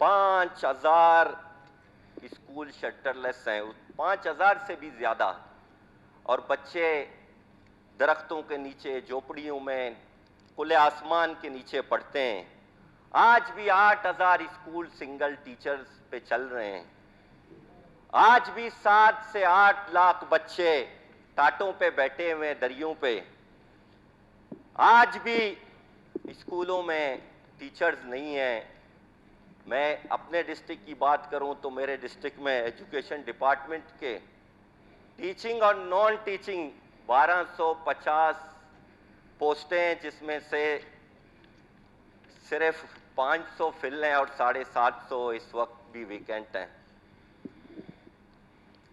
5,000 school shelter لیس ہیں, 5,000 سے بھی زیادہ, اور بچے درختوں کے نیچے, جھوپڑیوں میں, کھلے آسمان کے نیچے پڑھتے ہیں. آج بھی 8,000 اسکول سنگل ٹیچرز پہ چل رہے ہیں. آج بھی 7 سے 8 لاکھ بچے ٹاٹوں پہ بیٹھے ہوئے, دریوں پہ. آج بھی اسکولوں میں ٹیچرز نہیں ہیں. میں اپنے ڈسٹرکٹ کی بات کروں تو میرے ڈسٹرکٹ میں ایجوکیشن ڈپارٹمنٹ کے ٹیچنگ اور نان ٹیچنگ 1250 پوسٹیں ہیں, جس میں سے صرف 500 فل ہیں اور 750 اس وقت بھی ویکینٹ ہیں.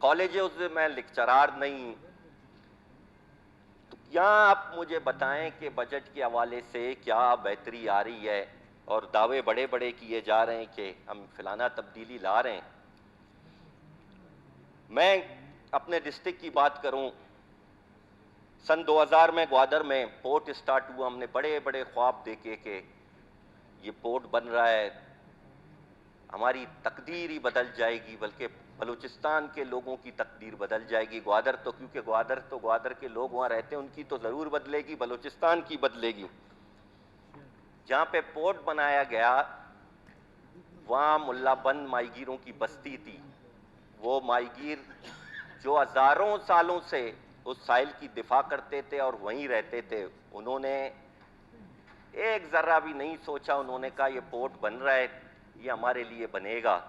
کالجز میں لیکچرار نہیں. یہاں آپ مجھے بتائیں کہ بجٹ کے حوالے سے کیا بہتری آ رہی ہے, اور دعوے بڑے بڑے کیے جا رہے ہیں کہ ہم فلانا تبدیلی لا رہے ہیں. میں اپنے ڈسٹرکٹ کی بات کروں, سن 2000 میں گوادر میں پورٹ سٹارٹ ہوا. ہم نے بڑے بڑے خواب دیکھے کہ یہ پورٹ بن رہا ہے, ہماری تقدیر ہی بدل جائے گی, بلکہ بلوچستان کے لوگوں کی تقدیر بدل جائے گی. گوادر تو کیونکہ گوادر کے لوگ وہاں رہتے ہیں, ان کی تو ضرور بدلے گی, بلوچستان کی بدلے گی. جہاں پہ پورٹ بنایا گیا وہاں ملا بند ماہی گیروں کی بستی تھی. وہ ماہی گیر جو ہزاروں سالوں سے اس ساحل کی دفاع کرتے تھے اور وہیں رہتے تھے, انہوں نے ایک ذرہ بھی نہیں سوچا. انہوں نے کہا یہ پورٹ بن رہا ہے, یہ ہمارے لیے بنے گا.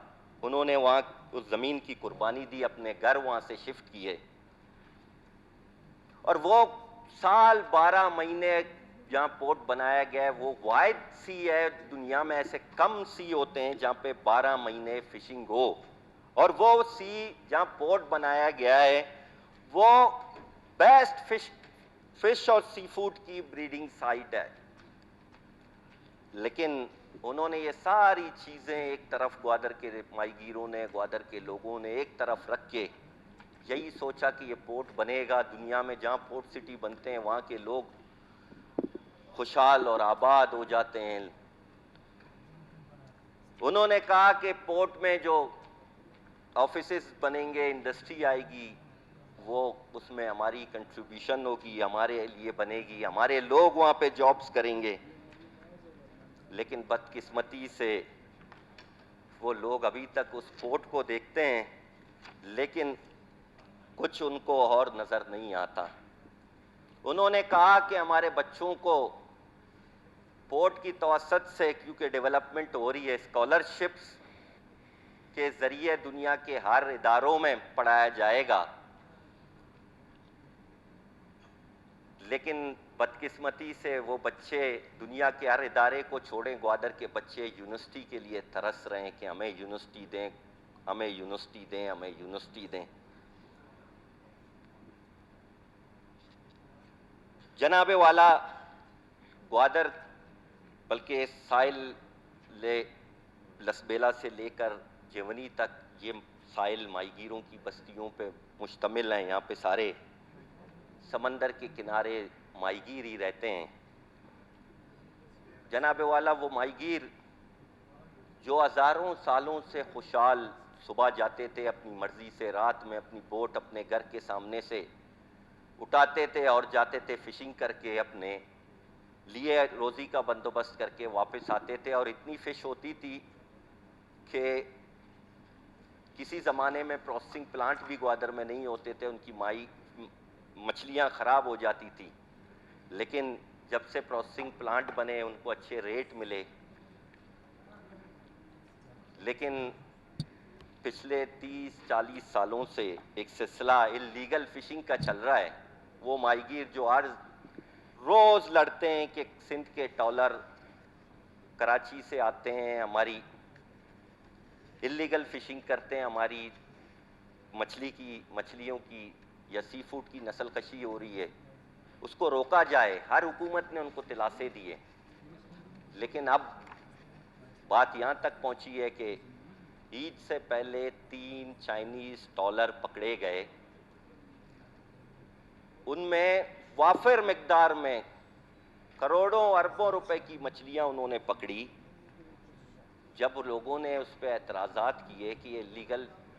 انہوں نے وہاں اس زمین کی قربانی دی, اپنے گھر وہاں سے شفٹ کیے, اور وہ سال 12 مہینے جہاں پورٹ بنایا گیا ہے وہ واحد سی ہے دنیا میں, ایسے کم سی ہوتے ہیں جہاں پہ 12 مہینے فشنگ ہو. اور وہ سی جہاں پورٹ بنایا گیا ہے وہ بیسٹ فش اور سی فوڈ کی بریڈنگ سائٹ ہے. لیکن انہوں نے یہ ساری چیزیں ایک طرف, گوادر کے ماہی گیروں نے, گوادر کے لوگوں نے ایک طرف رکھ کے یہی سوچا کہ یہ پورٹ بنے گا. دنیا میں جہاں پورٹ سٹی بنتے ہیں وہاں کے لوگ خوشحال اور آباد ہو جاتے ہیں. انہوں نے کہا کہ پورٹ میں جو آفیسز بنیں گے, انڈسٹری آئے گی, وہ اس میں ہماری کنٹریبیوشن ہوگی, ہمارے لیے بنے گی, ہمارے لوگ وہاں پہ جابز کریں گے. لیکن بدقسمتی سے وہ لوگ ابھی تک اس پورٹ کو دیکھتے ہیں, لیکن کچھ ان کو اور نظر نہیں آتا. انہوں نے کہا کہ ہمارے بچوں کو پورٹ کی توسط سے, کیونکہ ڈیولپمنٹ ہو رہی ہے, اسکالرشپس کے ذریعے دنیا کے ہر اداروں میں پڑھایا جائے گا. لیکن بدقسمتی سے وہ بچے دنیا کے ہر ادارے کو چھوڑیں, گوادر کے بچے یونیورسٹی کے لیے ترس رہے ہیں کہ ہمیں یونیورسٹی دیں, ہمیں یونیورسٹی دیں, ہمیں یونیورسٹی دیں. جناب والا, گوادر بلکہ ساحل لسبیلا سے لے کر جیونی تک یہ ساحل ماہی گیروں کی بستیوں پہ مشتمل ہیں. یہاں پہ سارے سمندر کے کنارے ماہی گیر ہی رہتے ہیں. جناب والا, وہ ماہی گیر جو ہزاروں سالوں سے خوشحال صبح جاتے تھے اپنی مرضی سے, رات میں اپنی بوٹ اپنے گھر کے سامنے سے اٹھاتے تھے اور جاتے تھے فشنگ کر کے, اپنے لیے روزی کا بندوبست کر کے واپس آتے تھے. اور اتنی فش ہوتی تھی کہ کسی زمانے میں پروسیسنگ پلانٹ بھی گوادر میں نہیں ہوتے تھے, ان کی مچھلیاں خراب ہو جاتی تھی. لیکن جب سے پروسیسنگ پلانٹ بنے ان کو اچھے ریٹ ملے. لیکن پچھلے 30-40 سالوں سے ایک سلسلہ اللیگل فشنگ کا چل رہا ہے. وہ ماہی گیر جو ہر روز لڑتے ہیں کہ سندھ کے ٹرالر کراچی سے آتے ہیں, ہماری اللیگل فشنگ کرتے ہیں, ہماری مچھلیوں کی یا سی فوڈ کی نسل کشی ہو رہی ہے, اس کو روکا جائے. ہر حکومت نے ان کو دلاسے دیے, لیکن اب بات یہاں تک پہنچی ہے کہ عید سے پہلے 3 چائنیز ٹرالر پکڑے گئے. ان میں وافر مقدار میں کروڑوں اربوں روپے کی مچھلیاں انہوں نے پکڑی. جب لوگوں نے اس پہ اعتراضات کیے کہ یہ لیگل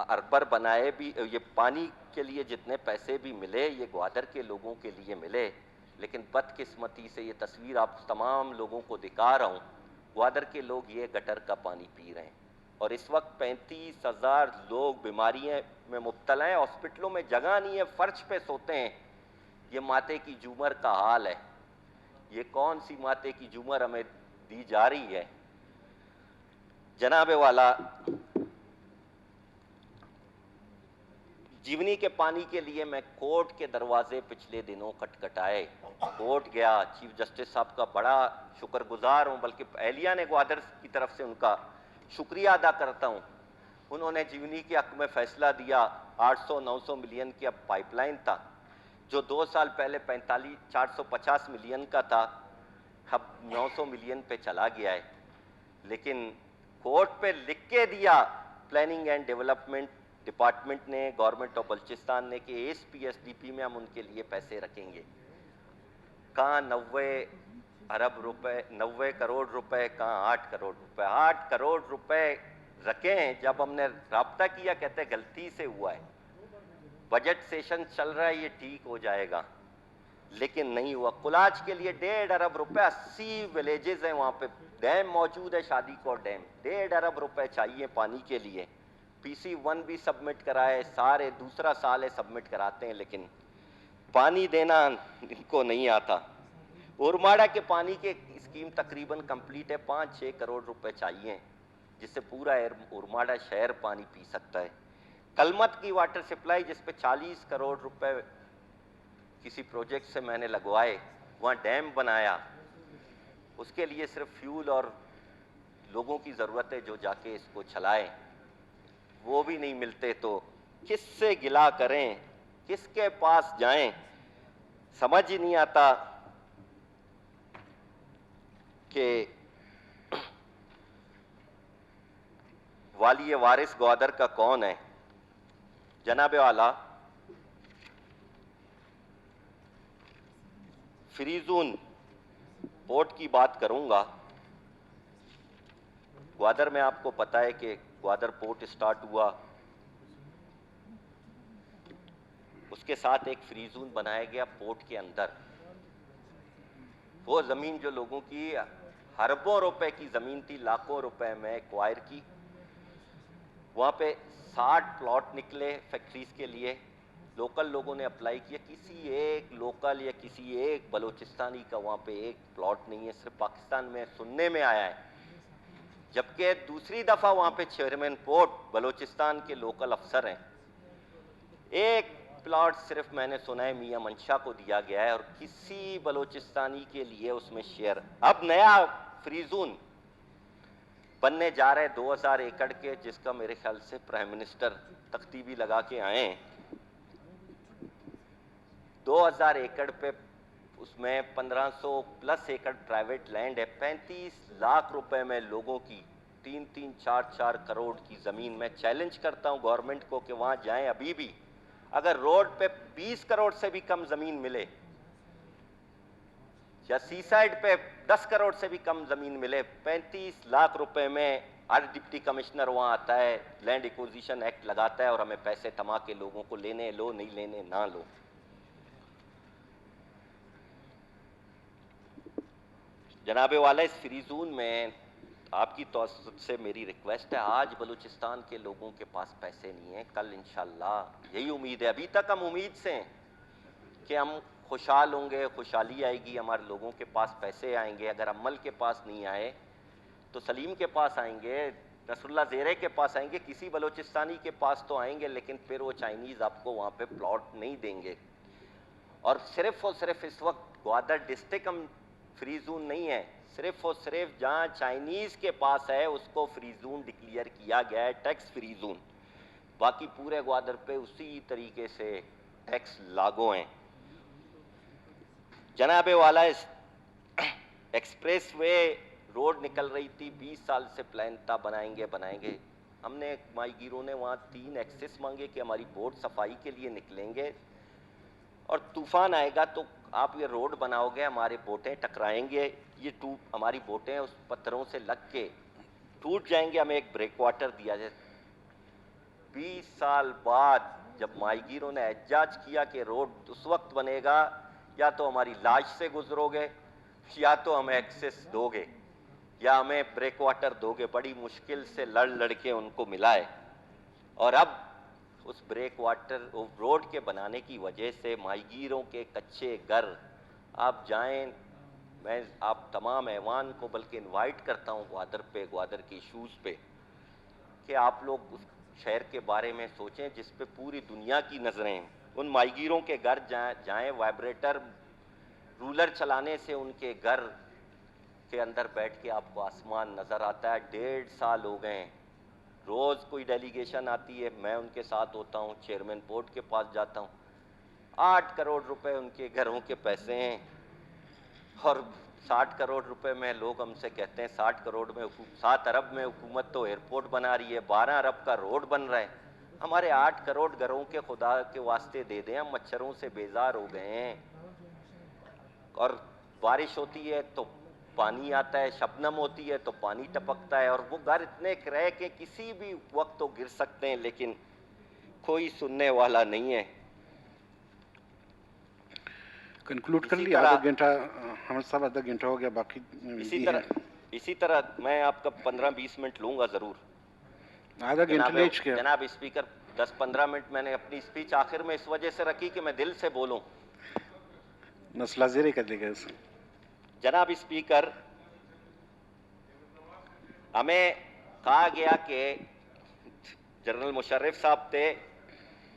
اربر بنائے بھی، یہ پانی کے لیے جتنے پیسے بھی ملے یہ گوادر کے لوگوں کے لیے ملے، لیکن بدقسمتی سے یہ تصویر آپ تمام لوگوں کو دکھا رہا ہوں، گوادر کے لوگ یہ گٹر کا پانی پی رہے ہیں، اور اس وقت 35,000 لوگ بیماریاں میں مبتلا ہیں، ہاسپٹلوں میں جگہ نہیں ہے، فرش پہ سوتے ہیں۔ یہ ماتے کی جومر کا حال ہے۔ یہ کون سی ماتے کی جومر ہمیں دی جا رہی ہے؟ جناب والا، جیونی کے پانی کے لیے میں کورٹ کے دروازے پچھلے دنوں کٹکھٹائے، کورٹ گیا، چیف جسٹس صاحب کا بڑا شکر گزار ہوں، بلکہ اہلیہ نے گوادر کی طرف سے ان کا شکریہ ادا کرتا ہوں، انہوں نے جیونی کے حق میں فیصلہ دیا۔ 800-900 ملین کی اب پائپ لائن تھا، جو 2 سال پہلے 450 ملین کا تھا، اب 900 ملین پہ چلا گیا ہے، لیکن کورٹ پہ لکھ کے دیا پلاننگ اینڈ ڈیولپمنٹ ڈپارٹمنٹ نے، گورنمنٹ آف بلوچستان نے، کہ اس پی ایس ڈی پی میں ہم ان کے لیے پیسے رکھیں گے۔ کہاں 90 کروڑ روپے، کہاں 8 کروڑ روپے؟ 8 کروڑ روپے رکھیں، جب ہم نے رابطہ کیا کہتے غلطی سے ہوا ہے، بجٹ سیشن چل رہا ہے، یہ ٹھیک ہو جائے گا، لیکن نہیں ہوا۔ کولاج کے لیے 1.5 ارب روپے، 80 ولیجز ہیں وہاں پہ، ڈیم موجود ہے، شادی کوٹ ڈیم، 1.5 ارب روپے چاہیے پانی کے لیے۔ پی سی 1 بھی سبمٹ کرائے، سارے دوسرا سال ہے سبمٹ کراتے ہیں، لیکن پانی دینا ان کو نہیں آتا۔ اورماڑا کے پانی کے اسکیم تقریباً کمپلیٹ ہے، 5-6 کروڑ روپے چاہیے جس سے پورا اورماڑا شہر پانی پی سکتا ہے۔ کلمت کی واٹر سپلائی جس پہ 40 کروڑ روپے کسی پروجیکٹ سے میں نے لگوائے، وہاں ڈیم بنایا، اس کے لیے صرف فیول اور لوگوں کی ضرورت ہے جو جا کے اس کو چلائیں، وہ بھی نہیں ملتے، تو کس سے گلا کریں، کس کے پاس جائیں، سمجھ ہی نہیں آتا کہ والی وارث گوادر کا کون ہے۔ جناب والا، فری زون پورٹ کی بات کروں گا۔ گوادر میں آپ کو پتا ہے کہ گوادر پورٹ سٹارٹ ہوا، اس کے ساتھ ایک فری زون بنایا گیا پورٹ کے اندر۔ وہ زمین جو لوگوں کی اربوں روپے کی زمین تھی، لاکھوں روپے میں ایکوائر کی، وہاں پہ 60 پلاٹ نکلے فیکٹریز کے لیے، لوکل لوگوں نے اپلائی کیا، کسی ایک لوکل یا کسی ایک بلوچستانی کا وہاں پہ ایک پلاٹ نہیں ہے، صرف پاکستان میں سننے میں آیا ہے، جبکہ دوسری دفعہ وہاں پہ چیئرمین پورٹ بلوچستان کے لوکل افسر ہیں۔ ایک پلاٹ صرف میں نے سنا ہے میاں منشا کو دیا گیا ہے، اور کسی بلوچستانی کے لیے اس میں شیئر۔ اب نیا فری زون بننے جا رہے 2000 ایکڑ کے، جس کا میرے خیال سے پرائم منسٹر تختی بھی لگا کے آئے ہیں۔ 2000 ایکڑ پہ اس میں 1500 پلس ایکڑ پرائیویٹ لینڈ ہے، 35 لاکھ روپے میں لوگوں کی 3-3, 4-4 کروڑ کی زمین۔ میں چیلنج کرتا ہوں گورنمنٹ کو کہ وہاں جائیں، ابھی بھی اگر روڈ پہ 20 کروڑ سے بھی کم زمین ملے، یا سی سائڈ پہ 10 کروڑ سے بھی کم زمین ملے، 35 لاکھ روپے میں ہر ڈپٹی کمشنر وہاں آتا ہے، لینڈ ایکوزیشن ایکٹ لگاتا ہے، اور ہمیں پیسے تما کے لوگوں کو لینے لو، نہیں لینے نہ لو۔ جناب والا، اس فری زون میں آپ کی توسط سے میری ریکویسٹ ہے، آج بلوچستان کے لوگوں کے پاس پیسے نہیں ہیں، کل انشاءاللہ یہی امید ہے، ابھی تک ہم امید سے ہیں کہ ہم خوشحال ہوں گے، خوشحالی آئے گی، ہمارے لوگوں کے پاس پیسے آئیں گے۔ اگر عمل کے پاس نہیں آئے تو سلیم کے پاس آئیں گے، نصر اللہ زیرے کے پاس آئیں گے، کسی بلوچستانی کے پاس تو آئیں گے، لیکن پھر وہ چائنیز آپ کو وہاں پہ پلاٹ نہیں دیں گے۔ اور صرف اس وقت گوادر ڈسٹرکٹ ہم فری زون نہیں ہے، صرف اور صرف جہاں چائنیز کے پاس ہے اس کو فری زون ڈکلیئر کیا گیا ہے، ٹیکس فری زون، باقی پورے گوادر پہ اسی طریقے سے ٹیکس لاگو ہیں۔ جناب والا، ایکسپریس وے روڈ نکل رہی تھی، 20 سال سے پلان تھا بنائیں گے، ہم نے مائی گیروں نے وہاں 3 ایکسس مانگے کہ ہماری بوٹ صفائی کے لیے نکلیں گے، اور طوفان آئے گا تو آپ یہ روڈ بناؤ گے، ہماری بوٹیں ٹکرائیں گے، یہ ہماری بوٹیں اس پتھروں سے لگ کے ٹوٹ جائیں گے، ہمیں ایک بریک واٹر دیا جائے۔ 20 سال بعد جب ماہی گیروں نے احتجاج کیا کہ روڈ اس وقت بنے گا یا تو ہماری لاش سے گزرو گے یا تو ہمیں ایکسس دو گے یا ہمیں بریک واٹر دو گے، بڑی مشکل سے لڑ کے ان کو ملا ہے. اور اب اس بریک واٹر روڈ کے بنانے کی وجہ سے ماہی گیروں کے کچے گھر، آپ جائیں، میں آپ تمام ایوان کو بلکہ انوائٹ کرتا ہوں گوادر کی ایشوز پہ کہ آپ لوگ اس شہر کے بارے میں سوچیں جس پہ پوری دنیا کی نظریں ہیں. ان ماہی گیروں کے گھر جائیں، وائبریٹر رولر چلانے سے ان کے گھر کے اندر بیٹھ کے آپ کو آسمان نظر آتا ہے. 1.5 سال ہو گئے ہیں، روز کوئی ڈیلیگیشن آتی ہے، میں ان کے ساتھ ہوتا ہوں، چیئرمین بورڈ کے پاس جاتا ہوں. 8 کروڑ روپے ان کے گھروں کے پیسے ہیں اور 60 کروڑ روپے میں لوگ ہم سے کہتے ہیں 7 ارب میں حکومت تو ایئرپورٹ بنا رہی ہے، 12 ارب کا روڈ بن رہا ہے. ہمارے 8 کروڑ گھروں کے خدا کے واسطے دے دیں، ہم مچھروں سے بیزار ہو گئے ہیں. اور بارش ہوتی ہے تو پانی آتا ہے، شبنم ہوتی ہے تو پانی ٹپکتا ہے، اور وہ گھر اتنے کریک کہ کسی بھی وقت تو گر سکتے ہیں، لیکن کوئی سننے والا نہیں ہے. کنکلوڈ کر لیا، آدھا گھنٹہ حمد صاحب، آدھا گھنٹہ ہو گیا، باقی اسی طرح میں آپ کا 15-20 منٹ لوں گا ضرور. آدھا گھنٹہ لے چکے. جناب اسپیکر 10-15 منٹ میں نے اپنی اسپیچ آخر میں اس وجہ سے رکھی کہ میں دل سے بولوں. مسئلہ زیر کر لے گا. جناب اسپیکر، ہمیں کہا گیا کہ جنرل مشرف صاحب تھے،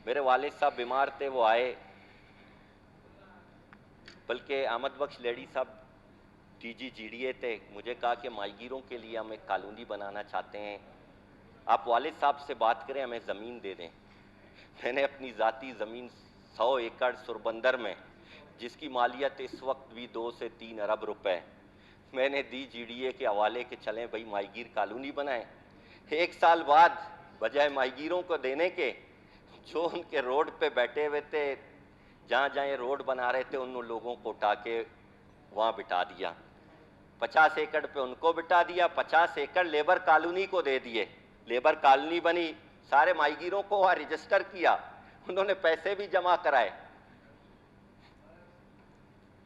میرے والد صاحب بیمار تھے، وہ آئے، بلکہ احمد بخش لیڈی صاحب ڈی جی ڈی اے تھے. مجھے کہا کہ ماہی گیروں کے لیے ہم ایک کالونی بنانا چاہتے ہیں، آپ والد صاحب سے بات کریں، ہمیں زمین دے دیں. میں نے اپنی ذاتی زمین 100 ایکڑ سربندر میں، جس کی مالیت اس وقت بھی 2 سے 3 ارب روپے، میں نے دی جی ڈی اے کے حوالے کہ چلیں بھائی ماہی گیر کالونی بنائیں. 1 سال بعد بجائے ماہی گیروں کو دینے کے، جو ان کے روڈ پہ بیٹھے ہوئے تھے، جہاں یہ روڈ بنا رہے تھے، ان لوگوں کو اٹھا کے وہاں بٹھا دیا. 50 ایکڑ پہ ان کو بٹھا دیا، 50 ایکڑ لیبر کالونی کو دے دیے. لیبر کالونی بنی، سارے ماہی گیروں کو وہاں رجسٹر کیا، انہوں نے پیسے بھی جمع کرائے.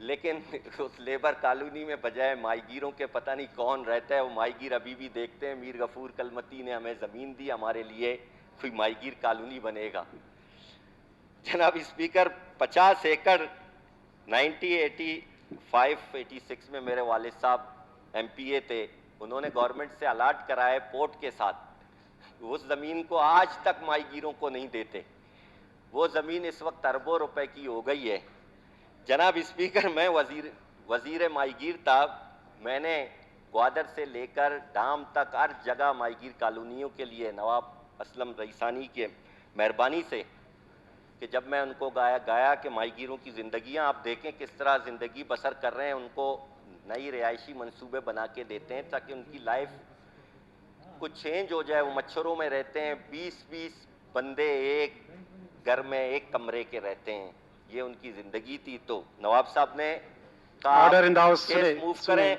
لیکن اس لیبر کالونی میں بجائے ماہی گیروں کے پتہ نہیں کون رہتا ہے. وہ ماہی گیر ابھی بھی دیکھتے ہیں میر غفور کلمتی نے ہمیں زمین دی، ہمارے لیے کوئی ماہی گیر کالونی بنے گا. جناب اسپیکر، 50 ایکڑ 1985-86 میں میرے والد صاحب ایم پی اے تھے، انہوں نے گورنمنٹ سے الاٹ کرائے پورٹ کے ساتھ. اس زمین کو آج تک ماہی گیروں کو نہیں دیتے. وہ زمین اس وقت اربوں روپے کی ہو گئی ہے. جناب اسپیکر، میں وزیر ماہی گیر تھا. میں نے گوادر سے لے کر ڈام تک ہر جگہ ماہی گیر کالونیوں کے لیے نواب اسلم رئیسانی کے مہربانی سے، کہ جب میں ان کو گایا کہ ماہی گیروں کی زندگیاں آپ دیکھیں کس طرح زندگی بسر کر رہے ہیں، ان کو نئی رہائشی منصوبے بنا کے دیتے ہیں تاکہ ان کی لائف کچھ چینج ہو جائے. وہ مچھروں میں رہتے ہیں، 20 بندے ایک گھر میں ایک کمرے کے رہتے ہیں، یہ ان کی زندگی تھی. تو نواب صاحب نے کہا کیس موو کریں،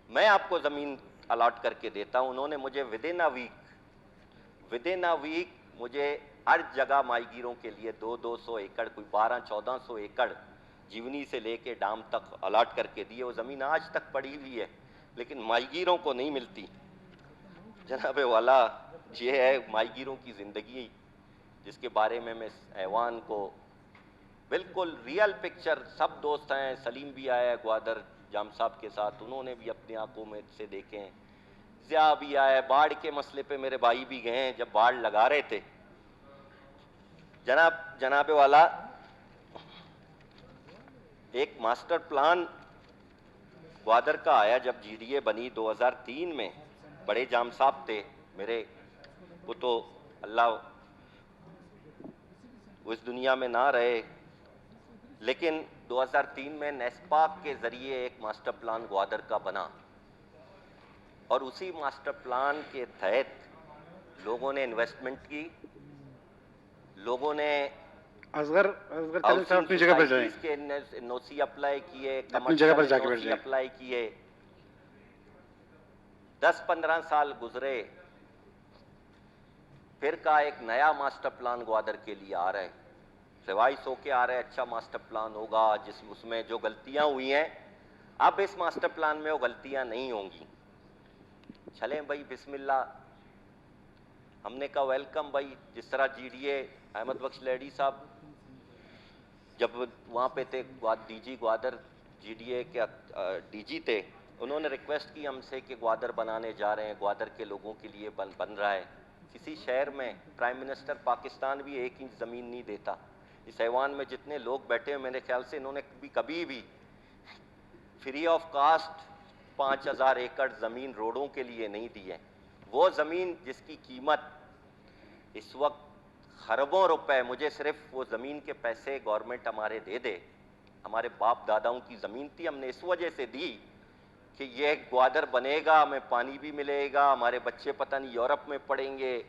میں آپ کو زمین الاٹ کر کے دیتا ہوں. انہوں نے مجھے ودن اے ویک مجھے ہر جگہ ماہی گیروں کے لیے 200 ایکڑ، کوئی 1200-1400 ایکڑ جیونی سے لے کے ڈام تک الاٹ کر کے دیے. وہ زمین آج تک پڑی ہوئی ہے، لیکن ماہی گیروں کو نہیں ملتی. جناب والا، یہ ہے ماہی گیروں کی زندگی جس کے بارے میں ایوان کو بالکل ریئل پکچر، سب دوست ہیں، سلیم بھی آیا ہے گوادر جام صاحب کے ساتھ، انہوں نے بھی اپنی آنکھوں میں سے دیکھے ہیں. ضیاء بھی آیا ہے، باڑھ کے مسئلے پہ میرے بھائی بھی گئے ہیں جب باڑھ لگا رہے تھے. جناب والا، ایک ماسٹر پلان گوادر کا آیا جب جی ڈی اے بنی 2003 میں. بڑے جام صاحب تھے میرے، وہ تو اللہ اس دنیا میں نہ رہے، لیکن 2003 میں نیسپاک کے ذریعے ایک ماسٹر پلان گوادر کا بنا، اور اسی ماسٹر پلان کے تحت لوگوں نے انویسٹمنٹ کی، لوگوں نے اصغر اپنی جگہ پر جائیں کے NOC اپلائی کیے، کمرشل NOC اپلائی کیے. 10-15 سال گزرے، پھر کہا ایک نیا ماسٹر پلان گوادر کے لیے آ رہا ہے، ریوائز ہو کے آ رہا ہے، اچھا ماسٹر پلان ہوگا جس اس میں جو غلطیاں ہوئی ہیں اب اس ماسٹر پلان میں وہ غلطیاں نہیں ہوں گی۔ چلیں بھائی بسم اللہ، ہم نے کہا ویلکم بھائی، جس طرح G D A Ahmed Bakhsh لیڈی صاحب جب وہاں پہ تھے D G Gwadar, G D A کے ڈی جی تھے، انہوں نے ریکویسٹ کی ہم سے کہ گوادر بنانے جا رہے ہیں، گوادر کے لوگوں کے لیے بن رہا ہے۔ کسی شہر میں پرائم منسٹر پاکستان بھی 1 انچ زمین نہیں دیتا۔ اس ایوان میں جتنے لوگ بیٹھے ہیں میرے خیال سے انہوں نے کبھی بھی فری آف کاسٹ 5000 ایکڑ زمین روڈوں کے لیے نہیں دی ہے۔ وہ زمین جس کی قیمت اس وقت خربوں روپے، مجھے صرف وہ زمین کے پیسے گورنمنٹ ہمارے دے دے، ہمارے باپ داداؤں کی زمین تھی، ہم نے اس وجہ سے دی کہ یہ گوادر بنے گا، ہمیں پانی بھی ملے گا، ہمارے بچے پتہ نہیں یورپ میں پڑھیں گے،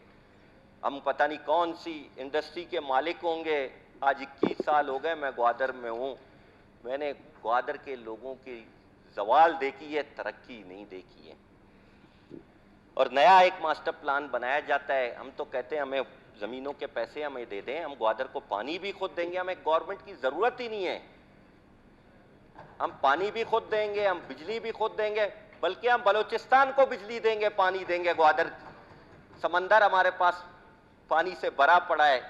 ہم پتہ نہیں کون سی انڈسٹری کے مالک ہوں گے۔ آج 21 سال ہو گئے میں گوادر میں ہوں، میں نے گوادر کے لوگوں کی زوال دیکھی ہے، ترقی نہیں دیکھی ہے۔ اور نیا ایک ماسٹر پلان بنایا جاتا ہے، ہم تو کہتے ہیں ہمیں زمینوں کے پیسے ہمیں دے دیں، ہم گوادر کو پانی بھی خود دیں گے، ہمیں گورنمنٹ کی ضرورت ہی نہیں ہے، ہم پانی بھی خود دیں گے، ہم بجلی بھی خود دیں گے، بلکہ ہم بلوچستان کو بجلی دیں گے، پانی دیں گے۔ گوادر سمندر ہمارے پاس پانی سے بھرا پڑا ہے،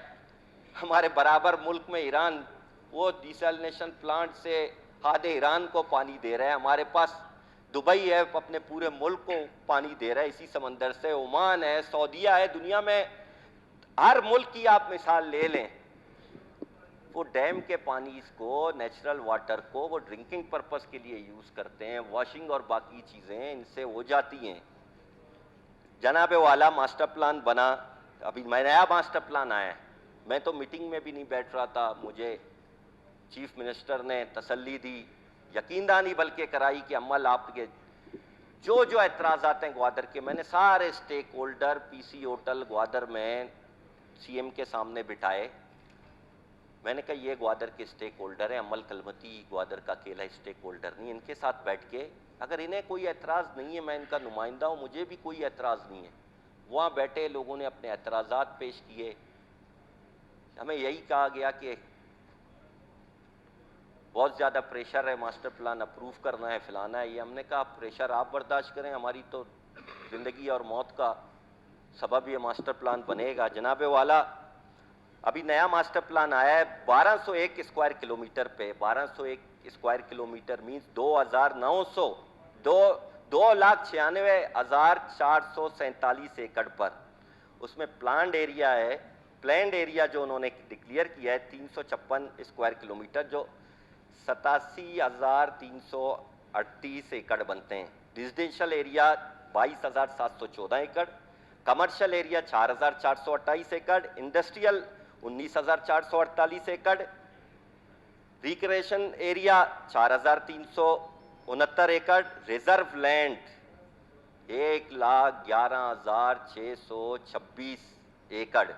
ہمارے برابر ملک میں ایران وہ ڈیسیلینیشن پلانٹ سے آدھے ایران کو پانی دے رہا ہے، ہمارے پاس دبئی ہے اپنے پورے ملک کو پانی دے رہا ہے اسی سمندر سے، عمان ہے، سعودیہ ہے، دنیا میں ہر ملک کی آپ مثال لے لیں، وہ ڈیم کے پانی کو، نیچرل واٹر کو وہ ڈرنکنگ پرپس کے لیے یوز کرتے ہیں، واشنگ اور باقی چیزیں ان سے ہو جاتی ہیں۔ جناب والا ماسٹر پلان بنا، ابھی نیا ماسٹر پلان آیا ہے، میں تو میٹنگ میں بھی نہیں بیٹھ رہا تھا، مجھے چیف منسٹر نے تسلی دی، یقین دہانی بلکہ کرائی کہ عمل آپ کے جو اعتراضات ہیں گوادر کے، میں نے سارے سٹیک ہولڈر پی سی ہوٹل گوادر میں سی ایم کے سامنے بٹھائے، میں نے کہا یہ گوادر کے سٹیک ہولڈر ہیں، عمل کلمتی گوادر کا اکیلا سٹیک ہولڈر نہیں، ان کے ساتھ بیٹھ کے اگر انہیں کوئی اعتراض نہیں ہے، میں ان کا نمائندہ ہوں، مجھے بھی کوئی اعتراض نہیں ہے، وہاں بیٹھے لوگوں نے اپنے اعتراضات پیش کیے، ہمیں یہی کہا گیا کہ بہت زیادہ پریشر ہے، ماسٹر پلان اپروو کرنا ہے، فلانا ہے، یہ ہم نے کہا پریشر آپ برداشت کریں، ہماری تو زندگی اور موت کا سبب یہ ماسٹر پلان بنے گا۔ جناب والا ابھی نیا ماسٹر پلان آیا ہے 1201 اسکوائر کلومیٹر پہ، 1201 اسکوائر کلومیٹر مینز 2,96,447 ایکڑ پر، اس میں پلانڈ ایریا ہے، پلینڈ ایریا جو انہوں نے ڈکلیئر کیا ہے 356 اسکوائر کلومیٹر، جو 87,338 ایکڑ بنتے ہیں، ریزیڈینشل ایریا 22,714 ایکڑ، کمرشل ایریا 4,428 ایکڑ، انڈسٹریل 19,448 ایکڑ، ریکریشن ایریا 4,369 ایکڑ، ریزرو لینڈ 1,11,626 ایکڑ،